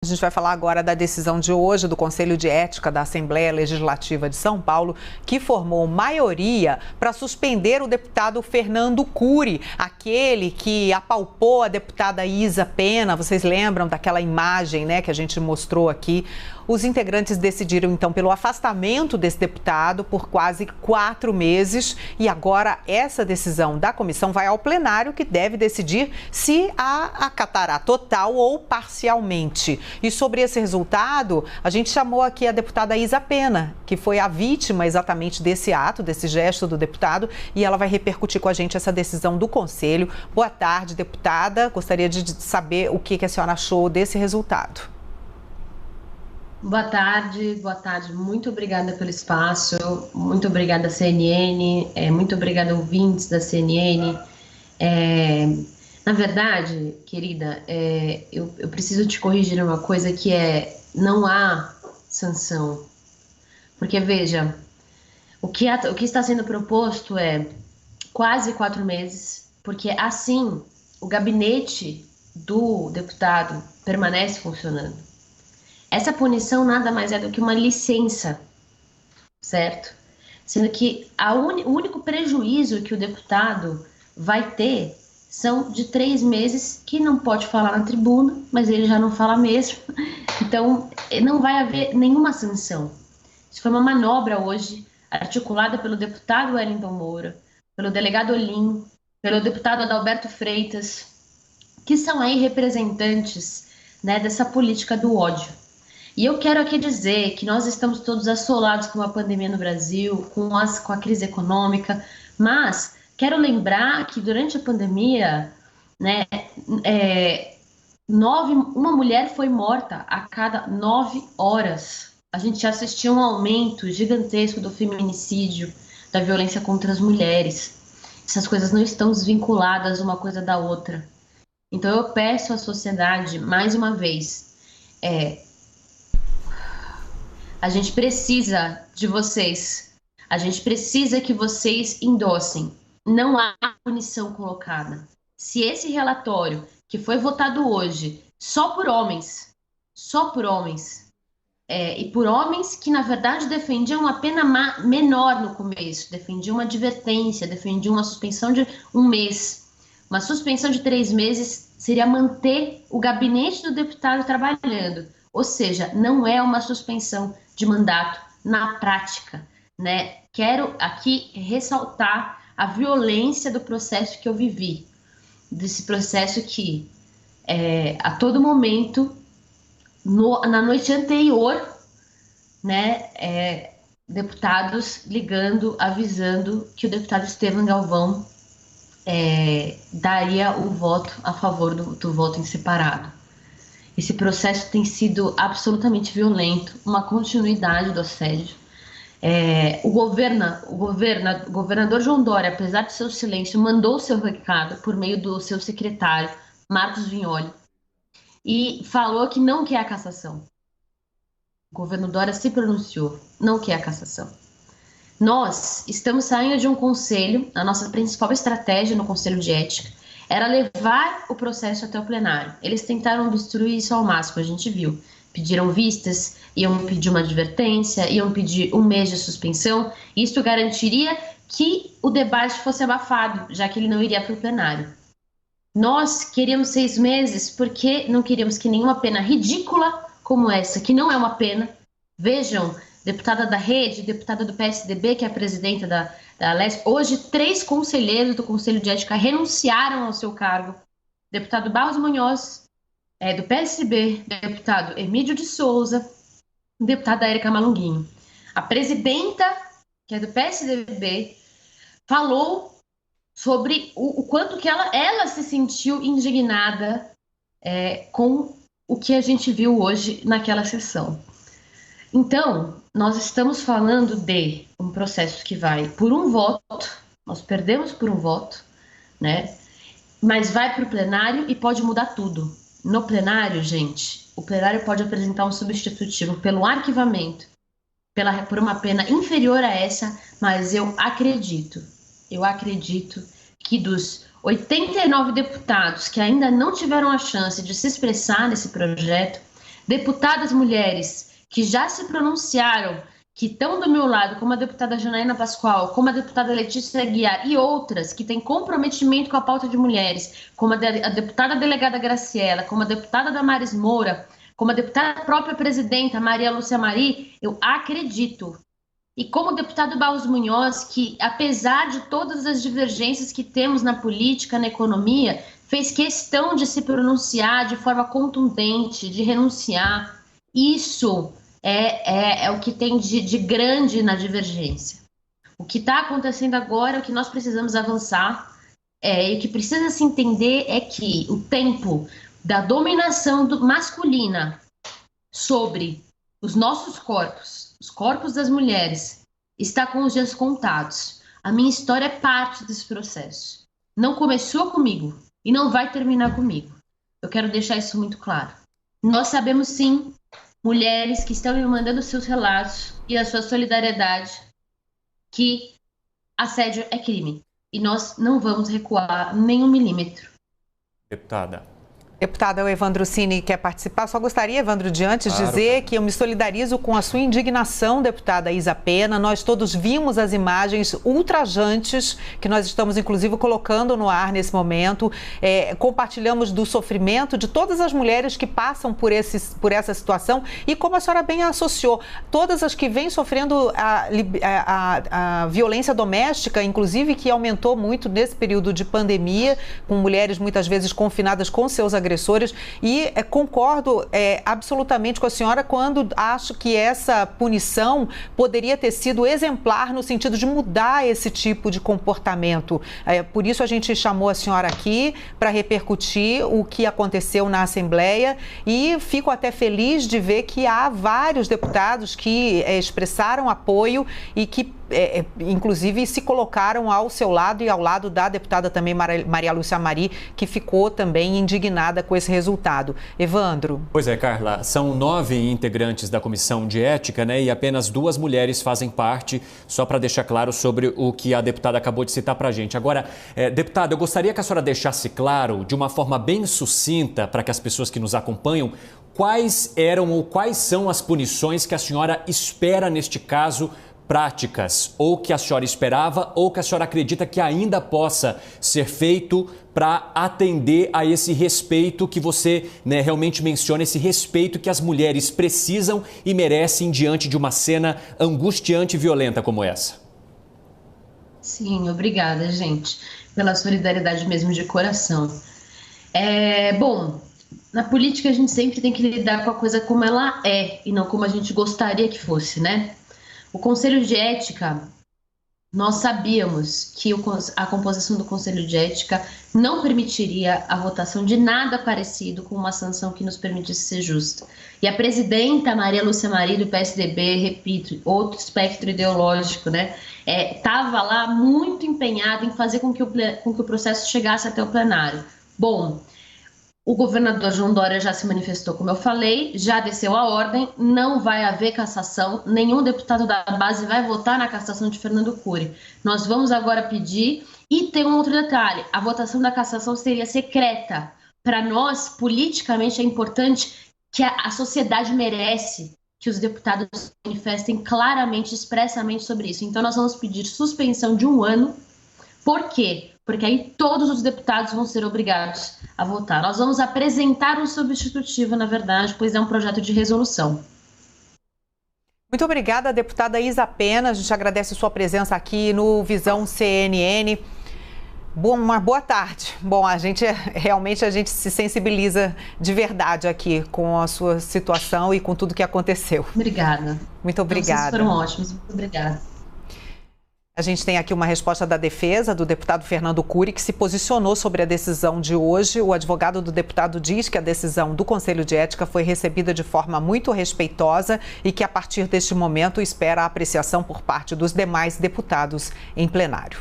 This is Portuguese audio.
gente vai falar agora da decisão de hoje do Conselho de Ética da Assembleia Legislativa de São Paulo, que formou maioria para suspender o deputado Fernando Cury, aquele que apalpou a deputada Isa Pena. Vocês lembram daquela imagem, né, que a gente mostrou aqui? Os integrantes decidiram, então, pelo afastamento desse deputado por quase 4 meses. E agora essa decisão da comissão vai ao plenário, que deve decidir se acatará total ou parcialmente. E sobre esse resultado, a gente chamou aqui a deputada Isa Pena, que foi a vítima exatamente desse ato, desse gesto do deputado, e ela vai repercutir com a gente essa decisão do Conselho. Boa tarde, deputada. Gostaria de saber o que a senhora achou desse resultado. Boa tarde. Muito obrigada pelo espaço, muito obrigada CNN, muito obrigada ouvintes da CNN. Na verdade, querida, eu preciso te corrigir uma coisa que não há sanção. Porque, veja, o que está sendo proposto é quase 4 meses, porque assim o gabinete do deputado permanece funcionando. Essa punição nada mais é do que uma licença, certo? Sendo que o único prejuízo que o deputado vai ter são de 3 meses, que não pode falar na tribuna, mas ele já não fala mesmo. Então, não vai haver nenhuma sanção. Isso foi uma manobra hoje, articulada pelo deputado Wellington Moura, pelo delegado Olinho, pelo deputado Adalberto Freitas, que são aí representantes, né, dessa política do ódio. E eu quero aqui dizer que nós estamos todos assolados com a pandemia no Brasil, com a crise econômica, mas quero lembrar que durante a pandemia, né, uma mulher foi morta a cada 9 horas. A gente assistiu um aumento gigantesco do feminicídio, da violência contra as mulheres. Essas coisas não estão desvinculadas uma coisa da outra. Então eu peço à sociedade, mais uma vez, a gente precisa de vocês. A gente precisa que vocês endossem. Não há punição colocada. Se esse relatório, que foi votado hoje, só por homens, e por homens que, na verdade, defendiam uma pena menor no começo, defendiam uma advertência, defendiam uma suspensão de 1 mês. Uma suspensão de 3 meses seria manter o gabinete do deputado trabalhando. Ou seja, não é uma suspensão de mandato na prática, né? Quero aqui ressaltar a violência do processo que eu vivi, desse processo que, a todo momento, na noite anterior, né, deputados ligando, avisando que o deputado Estevão Galvão daria o voto a favor do voto em separado. Esse processo tem sido absolutamente violento, uma continuidade do assédio. O governador João Dória, apesar de seu silêncio, mandou o seu recado por meio do seu secretário, Marcos Vignoli, e falou que não quer a cassação. O governador Dória se pronunciou, não quer a cassação. Nós estamos saindo de um conselho, a nossa principal estratégia no Conselho de Ética era levar o processo até o plenário. Eles tentaram obstruir isso ao máximo, a gente viu. Pediram vistas, iam pedir uma advertência, iam pedir 1 mês de suspensão. Isso garantiria que o debate fosse abafado, já que ele não iria para o plenário. Nós queríamos 6 meses porque não queríamos que nenhuma pena ridícula como essa, que não é uma pena. Vejam, deputada da Rede, deputada do PSDB, que é a presidenta da Leste. Hoje, 3 conselheiros do Conselho de Ética renunciaram ao seu cargo. Deputado Barros Munhoz, do PSDB, deputado Emílio de Souza, deputada Érica Malunguinho. A presidenta, que é do PSDB, falou sobre o quanto que ela se sentiu indignada com o que a gente viu hoje naquela sessão. Então, nós estamos falando de um processo que vai por 1 voto, nós perdemos por 1 voto, né? Mas vai para o plenário e pode mudar tudo. No plenário, gente, o plenário pode apresentar um substitutivo pelo arquivamento, por uma pena inferior a essa, mas eu acredito que dos 89 deputados que ainda não tiveram a chance de se expressar nesse projeto, Deputadas mulheres que já se pronunciaram, que estão do meu lado, como a deputada Janaína Pascoal, como a deputada Letícia Aguiar e outras que têm comprometimento com a pauta de mulheres, como a deputada delegada Graciela, como a deputada Damares Moura, como a deputada própria presidenta Maria Lúcia Mari, eu acredito. E como o deputado Barros Munhoz, que apesar de todas as divergências que temos na política, na economia, fez questão de se pronunciar de forma contundente, de renunciar. Isso é o que tem de grande na divergência. O que está acontecendo agora, o que nós precisamos avançar, e o que precisa se entender é que o tempo da dominação masculina sobre os nossos corpos, os corpos das mulheres, está com os dias contados. A minha história é parte desse processo. Não começou comigo e não vai terminar comigo. Eu quero deixar isso muito claro. Nós sabemos sim, mulheres que estão me mandando seus relatos e a sua solidariedade, que assédio é crime. E nós não vamos recuar nem 1 milímetro. Deputada, o Evandro Cini quer participar. Só gostaria, Evandro, de antes dizer que eu me solidarizo com a sua indignação, deputada Isa Pena. Nós todos vimos as imagens ultrajantes que nós estamos, inclusive, colocando no ar nesse momento. Compartilhamos do sofrimento de todas as mulheres que passam por essa situação e, como a senhora bem associou, todas as que vêm sofrendo a violência doméstica, inclusive, que aumentou muito nesse período de pandemia, com mulheres muitas vezes confinadas com seus agressores. E concordo absolutamente com a senhora quando acho que essa punição poderia ter sido exemplar no sentido de mudar esse tipo de comportamento. Por isso a gente chamou a senhora aqui para repercutir o que aconteceu na Assembleia e fico até feliz de ver que há vários deputados que expressaram apoio e que inclusive se colocaram ao seu lado e ao lado da deputada também Maria Lúcia Mari, que ficou também indignada com esse resultado. Evandro. Pois é, Carla, são 9 integrantes da Comissão de Ética, né, e apenas 2 mulheres fazem parte, só para deixar claro sobre o que a deputada acabou de citar para a gente. Agora, deputada, eu gostaria que a senhora deixasse claro, de uma forma bem sucinta, para que as pessoas que nos acompanham, quais eram ou quais são as punições que a senhora espera neste caso práticas, ou que a senhora esperava, ou que a senhora acredita que ainda possa ser feito para atender a esse respeito que você, né, realmente menciona, esse respeito que as mulheres precisam e merecem diante de uma cena angustiante e violenta como essa. Sim, obrigada, gente, pela solidariedade mesmo de coração. Bom, na política a gente sempre tem que lidar com a coisa como ela é e não como a gente gostaria que fosse, né? O Conselho de Ética, nós sabíamos que a composição do Conselho de Ética não permitiria a votação de nada parecido com uma sanção que nos permitisse ser justa. E a presidenta Maria Lúcia Mari, do PSDB, repito, outro espectro ideológico, né, estava lá muito empenhada em fazer com que o processo chegasse até o plenário. Bom, o governador João Dória já se manifestou, como eu falei, já desceu a ordem, não vai haver cassação, nenhum deputado da base vai votar na cassação de Fernando Cury. Nós vamos agora pedir, e tem um outro detalhe, a votação da cassação seria secreta. Para nós, politicamente, é importante que a sociedade merece que os deputados se manifestem claramente, expressamente sobre isso. Então nós vamos pedir suspensão de 1 ano. Por quê? Porque aí todos os deputados vão ser obrigados a votar. Nós vamos apresentar um substitutivo, na verdade, pois é um projeto de resolução. Muito obrigada, deputada Isa Pena. A gente agradece a sua presença aqui no Visão CNN. Uma boa tarde. Bom, a gente se sensibiliza de verdade aqui com a sua situação e com tudo que aconteceu. Obrigada. Muito obrigada. Vocês foram ótimos. Muito obrigada. A gente tem aqui uma resposta da defesa do deputado Fernando Cury, que se posicionou sobre a decisão de hoje. O advogado do deputado diz que a decisão do Conselho de Ética foi recebida de forma muito respeitosa e que, a partir deste momento, espera a apreciação por parte dos demais deputados em plenário.